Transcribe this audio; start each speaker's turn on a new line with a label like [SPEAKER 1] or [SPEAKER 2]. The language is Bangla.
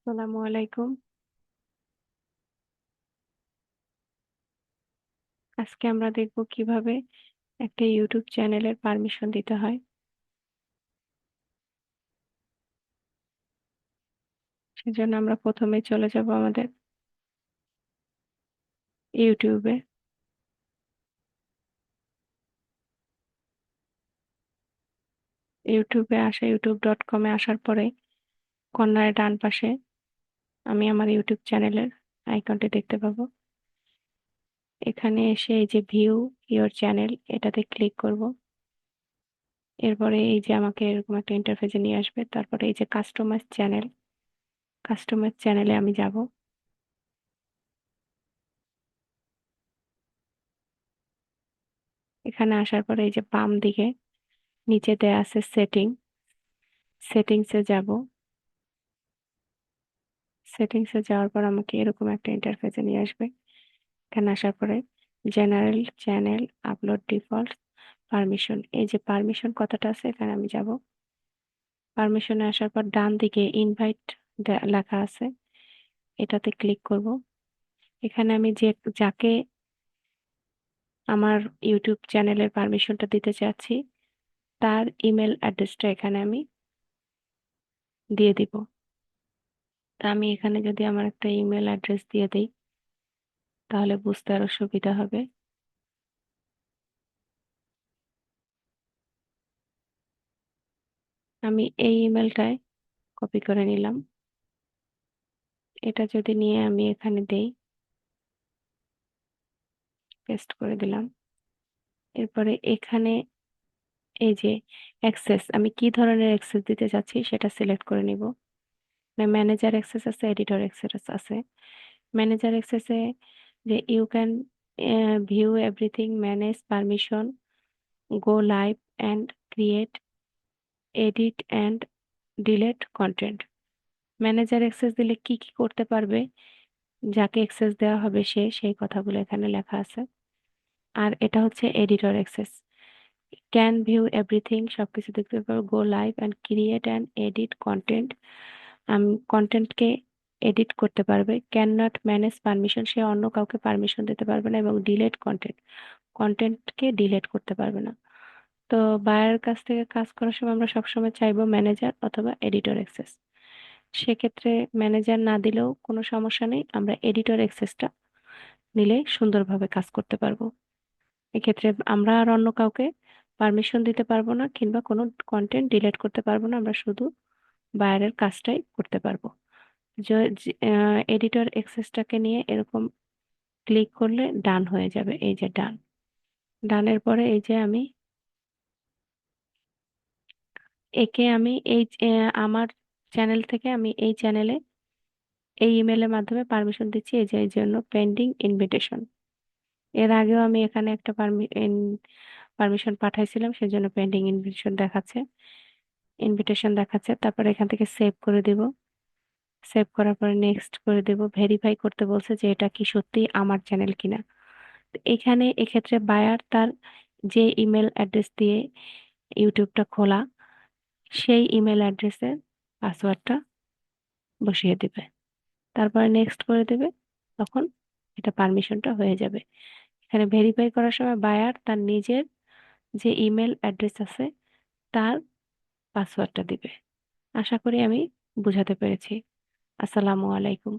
[SPEAKER 1] আসসালামু আলাইকুম। আজকে আমরা দেখব কিভাবে একটা ইউটিউব চ্যানেলের পারমিশন দিতে হয়। সেজন্য আমরা প্রথমে চলে যাব আমাদের ইউটিউবে। ইউটিউবে আসা youtube.com এ আসার পরে কর্নারে ডান পাশে আমি আমার ইউটিউব চ্যানেলের আইকনটি দেখতে পাবো। এখানে এসে এই যে ভিউ ইওর চ্যানেল এটাতে ক্লিক করব। এরপরে এই যে আমাকে এরকম একটা ইন্টারফেসে নিয়ে আসবে। তারপরে এই যে কাস্টমাইজ চ্যানেলে আমি যাব। এখানে আসার পরে এই যে বাম দিকে নিচে দেয়া আছে সেটিংসে যাব। সেটিংসে যাওয়ার পর আমাকে এরকম একটা ইন্টারফেসে নিয়ে আসবে। এখানে আসার পরে general channel upload default permission, এই যে পারমিশন কথাটা আছে এখানে আমি যাব। পারমিশনে আসার পর ডান দিকে ইনভাইট লেখা আছে, এটাতে ক্লিক করব। এখানে আমি যাকে আমার ইউটিউব চ্যানেলের পারমিশনটা দিতে চাচ্ছি তার ইমেল অ্যাড্রেসটা এখানে আমি দিয়ে দিব। তা আমি এখানে যদি আমার একটা ইমেল অ্যাড্রেস দিয়ে দিই তাহলে বুঝতে আরো সুবিধা হবে। আমি এই ইমেলটায় কপি করে নিলাম। এটা যদি নিয়ে আমি এখানে দেই, পেস্ট করে দিলাম। এরপরে এখানে এই যে অ্যাক্সেস, আমি কি ধরনের অ্যাক্সেস দিতে চাচ্ছি সেটা সিলেক্ট করে নিব। ম্যানেজার অ্যাক্সেস আছে, এডিটর অ্যাক্সেস আছে। ম্যানেজার অ্যাক্সেসে যে you can view everything, manage permission, go live and create, edit and delete content. Manager access দিলে কি কি করতে পারবে, যাকে অ্যাক্সেস দেওয়া হবে সেই কথাগুলো এখানে লেখা আছে। আর এটা হচ্ছে editor access, can view everything, সবকিছু দেখতে পারবো। Go live and create and edit content, কন্টেন্টকে এডিট করতে পারবে। ক্যান নট ম্যানেজ পারমিশন, সে অন্য কাউকে পারমিশন দিতে পারবে না। এবং ডিলেট কন্টেন্ট, কন্টেন্টকে ডিলেট করতে পারবে না। তো বায়ার কাছ থেকে কাজ করার সময় আমরা সবসময় চাইবো ম্যানেজার অথবা এডিটর অ্যাক্সেস। সেক্ষেত্রে ম্যানেজার না দিলেও কোনো সমস্যা নেই, আমরা এডিটর অ্যাক্সেসটা নিলে সুন্দরভাবে কাজ করতে পারবো। এক্ষেত্রে আমরা আর অন্য কাউকে পারমিশন দিতে পারবো না কিংবা কোনো কন্টেন্ট ডিলিট করতে পারবো না, আমরা শুধু বায়ারের কাজটাই করতে পারবো। এডিটর অ্যাক্সেসটাকে নিয়ে এরকম ক্লিক করলে ডান হয়ে যাবে। এই যে ডান, ডানের পরে এই যে আমি একে আমি আমার চ্যানেল থেকে আমি এই চ্যানেলে এই ইমেলের মাধ্যমে পারমিশন দিচ্ছি, এই যে এই জন্য পেন্ডিং ইনভিটেশন। এর আগেও আমি এখানে একটা পারমিশন পাঠাইছিলাম, সেজন্য পেন্ডিং ইনভিটেশন দেখাচ্ছে। তারপর এখান থেকে সেভ করে দিব। সেভ করার পরে নেক্সট করে দেব। ভেরিফাই করতে বলছে যে এটা কি সত্যি আমার চ্যানেল কিনা। তো এখানে এক্ষেত্রে বায়ার তার যে ইমেল অ্যাড্রেস দিয়ে ইউটিউবটা খোলা সেই ইমেল অ্যাড্রেসের পাসওয়ার্ডটা বসিয়ে দিবে, তারপরে নেক্সট করে দেবে। তখন এটা পারমিশনটা হয়ে যাবে। এখানে ভেরিফাই করার সময় বায়ার তার নিজের যে ইমেল অ্যাড্রেস আছে তার পাসওয়ার্ডটা দিবে। আশা করি আমি বুঝাতে পেরেছি। আসসালামু আলাইকুম।